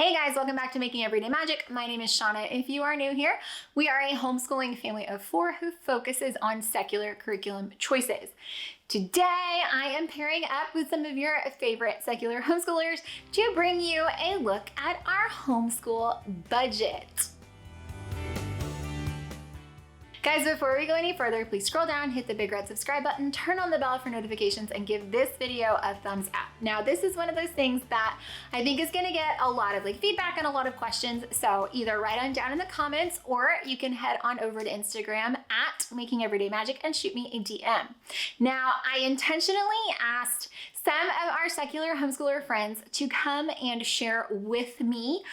Hey guys, welcome back to Making Everyday Magic. My name is Shanna. If you are new here, we are a homeschooling family of 4 who focuses on secular curriculum choices. Today, I am pairing up with some of your favorite secular homeschoolers to bring you a look at our homeschool budget. Guys, before we go any further, please scroll down, hit the big red subscribe button, turn on the bell for notifications, and give this video a thumbs up. Now, this is one of those things that I think is gonna get a lot of feedback and a lot of questions. So either write on down in the comments, or you can head on over to Instagram at Making Everyday Magic and shoot me a DM. Now, I intentionally asked some of our secular homeschooler friends to come and share with me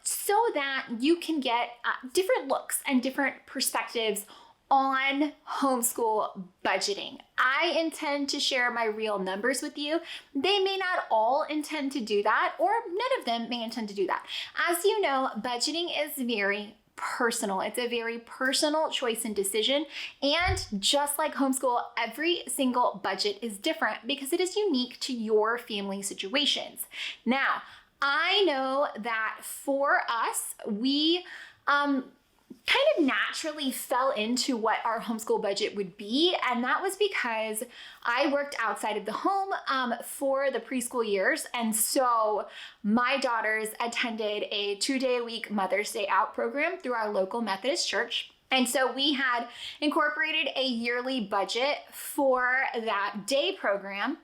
so that you can get different looks and different perspectives on homeschool budgeting. I intend to share my real numbers with you. They may not all intend to do that, or none of them may intend to do that. As you know, budgeting is very personal. It's a very personal choice and decision. And just like homeschool, every single budget is different because it is unique to your family situations. Now, I know that for us, we kind of naturally fell into what our homeschool budget would be. And that was because I worked outside of the home for the preschool years. And so my daughters attended a 2-day-a-week Mother's Day Out program through our local Methodist church. And so we had incorporated a yearly budget for that day program.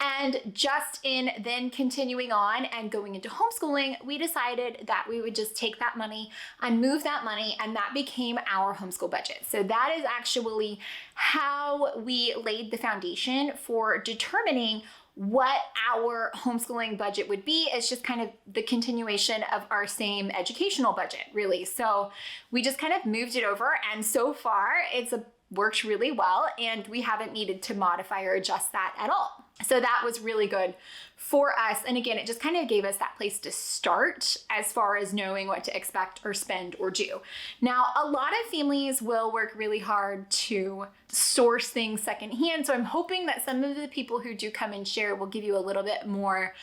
And just in then continuing on and going into homeschooling, we decided that we would just take that money and move that money, and that became our homeschool budget. So that is actually how we laid the foundation for determining what our homeschooling budget would be. It's just kind of the continuation of our same educational budget, really. So we just kind of moved it over, and so far it's worked really well, and we haven't needed to modify or adjust that at all. So that was really good for us. And again, it just kind of gave us that place to start as far as knowing what to expect or spend or do. Now, a lot of families will work really hard to source things secondhand. So I'm hoping that some of the people who do come and share will give you a little bit more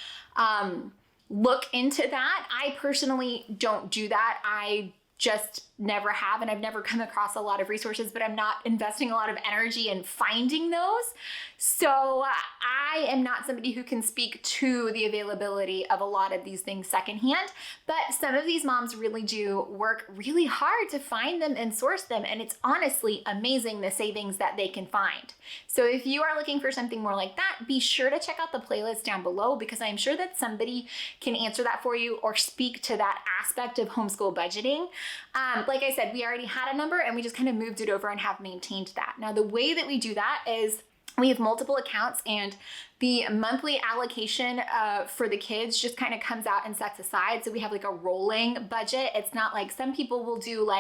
look into that. I personally don't do that. I just never have, and I've never come across a lot of resources, but I'm not investing a lot of energy in finding those. So I am not somebody who can speak to the availability of a lot of these things secondhand, but some of these moms really do work really hard to find them and source them, and it's honestly amazing the savings that they can find. So if you are looking for something more like that, be sure to check out the playlist down below, because I'm sure that somebody can answer that for you or speak to that aspect of homeschool budgeting. Like I said, we already had a number and we just kind of moved it over and have maintained that. Now, the way that we do that is we have multiple accounts, and the monthly allocation for the kids just kind of comes out and sets aside. So we have a rolling budget. It's not like some people will do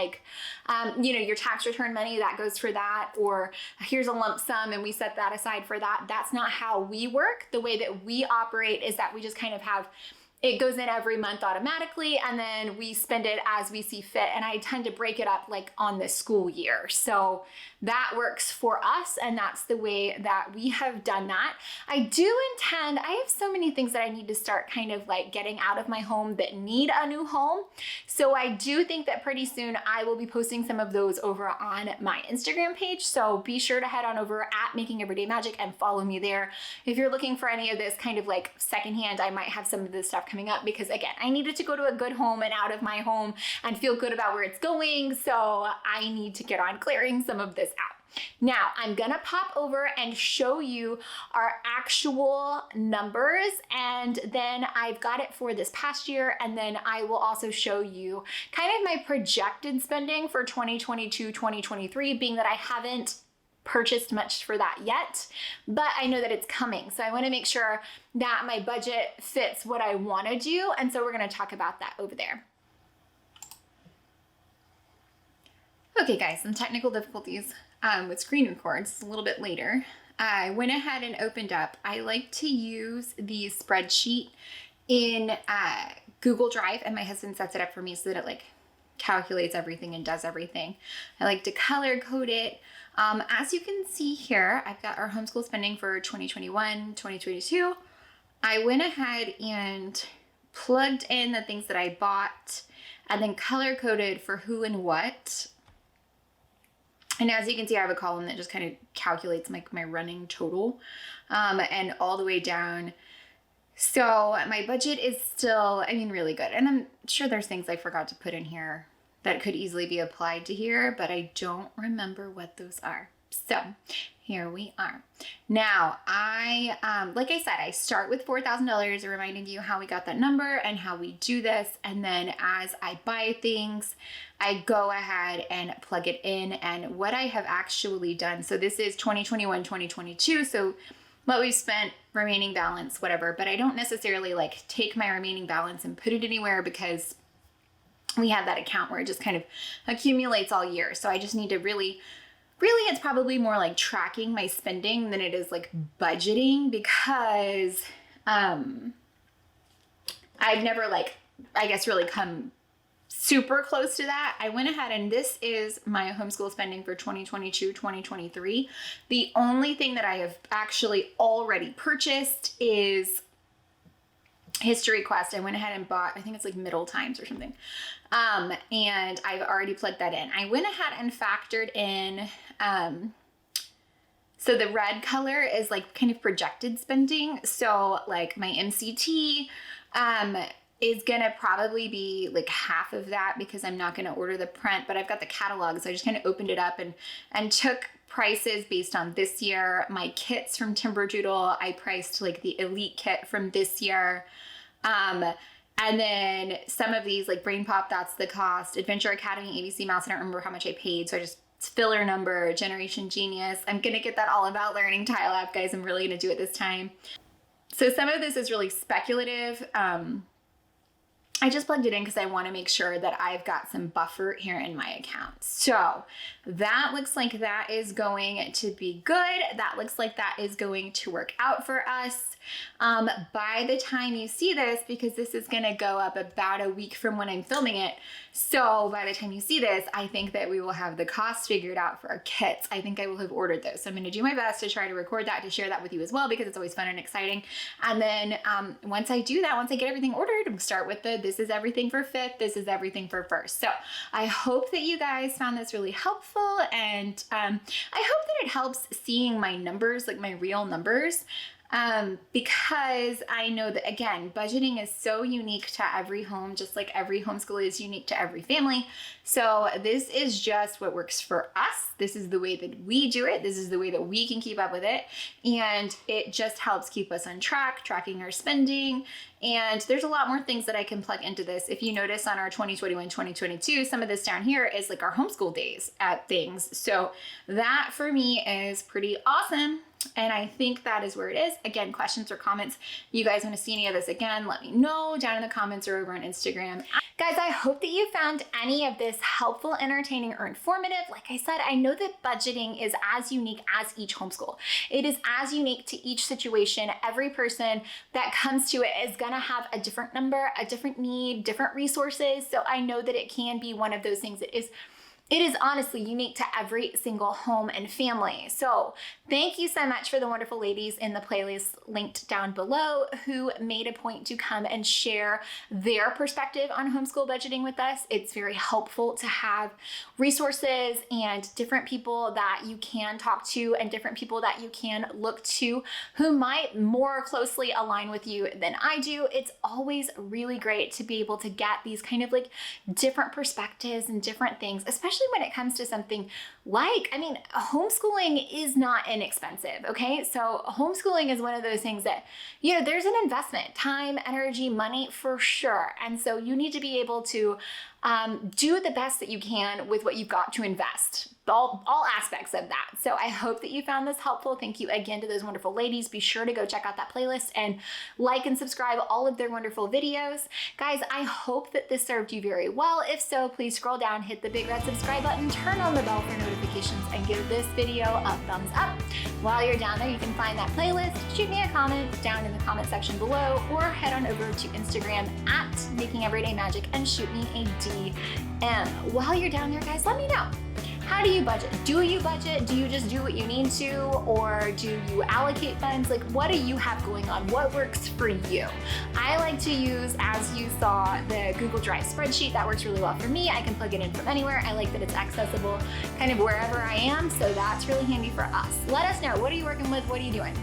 your tax return money that goes for that, or here's a lump sum and we set that aside for that. That's not how we work. The way that we operate is that we just kind of have it goes in every month automatically, and then we spend it as we see fit. And I tend to break it up on the school year. So that works for us, and that's the way that we have done that. I have so many things that I need to start kind of getting out of my home that need a new home. So I do think that pretty soon I will be posting some of those over on my Instagram page. So be sure to head on over at Making Everyday Magic and follow me there. If you're looking for any of this kind of secondhand, I might have some of this stuff coming up, because again, I needed to go to a good home and out of my home and feel good about where it's going. So I need to get on clearing some of this out. Now, I'm gonna pop over and show you our actual numbers, and then I've got it for this past year, and then I will also show you kind of my projected spending for 2022, 2023, being that I haven't purchased much for that yet, but I know that it's coming. So I want to make sure that my budget fits what I want to do. And so we're going to talk about that over there. Okay guys, some technical difficulties with screen records. It's a little bit later. I went ahead and opened up. I like to use the spreadsheet in Google Drive, and my husband sets it up for me so that it calculates everything and does everything. I like to color code it. As you can see here, I've got our homeschool spending for 2021, 2022. I went ahead and plugged in the things that I bought and then color coded for who and what. And as you can see, I have a column that just kind of calculates my running total, and all the way down. So my budget is still, I mean, really good. And I'm sure there's things I forgot to put in here that could easily be applied to here, but I don't remember what those are. So here we are. Now, like I said, I start with $4,000, reminding you how we got that number and how we do this. And then as I buy things, I go ahead and plug it in. And what I have actually done, so this is 2021, 2022. So what we've spent, remaining balance, whatever, but I don't necessarily like take my remaining balance and put it anywhere because we have that account where it just kind of accumulates all year. So I just need to really, it's probably more like tracking my spending than it is like budgeting, because I've never like, I guess, really come super close to that. I went ahead and this is my homeschool spending for 2022, 2023. The only thing that I have actually already purchased is History Quest. I went ahead and bought, I think it's like Middle Times or something. And I've already plugged that in. I went ahead and factored in, so the red color is like kind of projected spending. So like my MCT, is gonna probably be like half of that because I'm not gonna order the print, but I've got the catalog. So I just kind of opened it up and took prices based on this year. My kits from Timberdoodle, I priced like the elite kit from this year. And then some of these like Brain Pop, that's the cost. Adventure Academy, ABC Mouse, I don't remember how much I paid. So I just, filler number, Generation Genius. I'm gonna get that All About Learning tile app, guys. I'm really gonna do it this time. So some of this is really speculative. I just plugged it in because I want to make sure that I've got some buffer here in my account. So that looks like that is going to be good. That looks like that is going to work out for us. By the time you see this, because this is going to go up about a week from when I'm filming it. So by the time you see this, I think that we will have the cost figured out for our kits. I think I will have ordered those. So I'm going to do my best to try to record that, to share that with you as well, because it's always fun and exciting. And then once I do that, once I get everything ordered, we'll start with this is everything for 5th, this is everything for 1st. So I hope that you guys found this really helpful, and I hope that it helps seeing my numbers, like my real numbers. Because I know that, again, budgeting is so unique to every home, just like every homeschool is unique to every family. So this is just what works for us. This is the way that we do it. This is the way that we can keep up with it. And it just helps keep us on track, tracking our spending. And there's a lot more things that I can plug into this. If you notice on our 2021, 2022, some of this down here is like our homeschool days at things. So that for me is pretty awesome. And I think that is where it is. Again, questions or comments, you guys want to see any of this again, let me know down in the comments or over on Instagram. Guys, I hope that you found any of this helpful, entertaining, or informative. Like I said, I know that budgeting is as unique as each homeschool. It is as unique to each situation. Every person that comes to it is gonna have a different number, a different need, different resources. So I know that it can be one of those things that it is honestly unique to every single home and family. So thank you so much for the wonderful ladies in the playlist linked down below who made a point to come and share their perspective on homeschool budgeting with us. It's very helpful to have resources and different people that you can talk to and different people that you can look to who might more closely align with you than I do. It's always really great to be able to get these kind of like different perspectives and different things, especially when it comes to something like, I mean, homeschooling is not inexpensive, okay? So homeschooling is one of those things that, you know, there's an investment, time, energy, money for sure. And so you need to be able to do the best that you can with what you've got to invest, all aspects of that. So I hope that you found this helpful. Thank you again to those wonderful ladies. Be sure to go check out that playlist and like and subscribe all of their wonderful videos. Guys, I hope that this served you very well. If so, please scroll down, hit the big red subscribe button, turn on the bell for notifications, and give this video a thumbs up. While you're down there, you can find that playlist, shoot me a comment down in the comment section below, or head on over to Instagram at Making Everyday Magic and shoot me a DM. While you're down there, guys, let me know. How do you budget? Do you budget? Do you just do what you need to? Or do you allocate funds? Like, what do you have going on? What works for you? I like to use, as you saw, the Google Drive spreadsheet. That works really well for me. I can plug it in from anywhere. I like that it's accessible kind of wherever I am, so that's really handy for us. Let us know. What are you working with? What are you doing?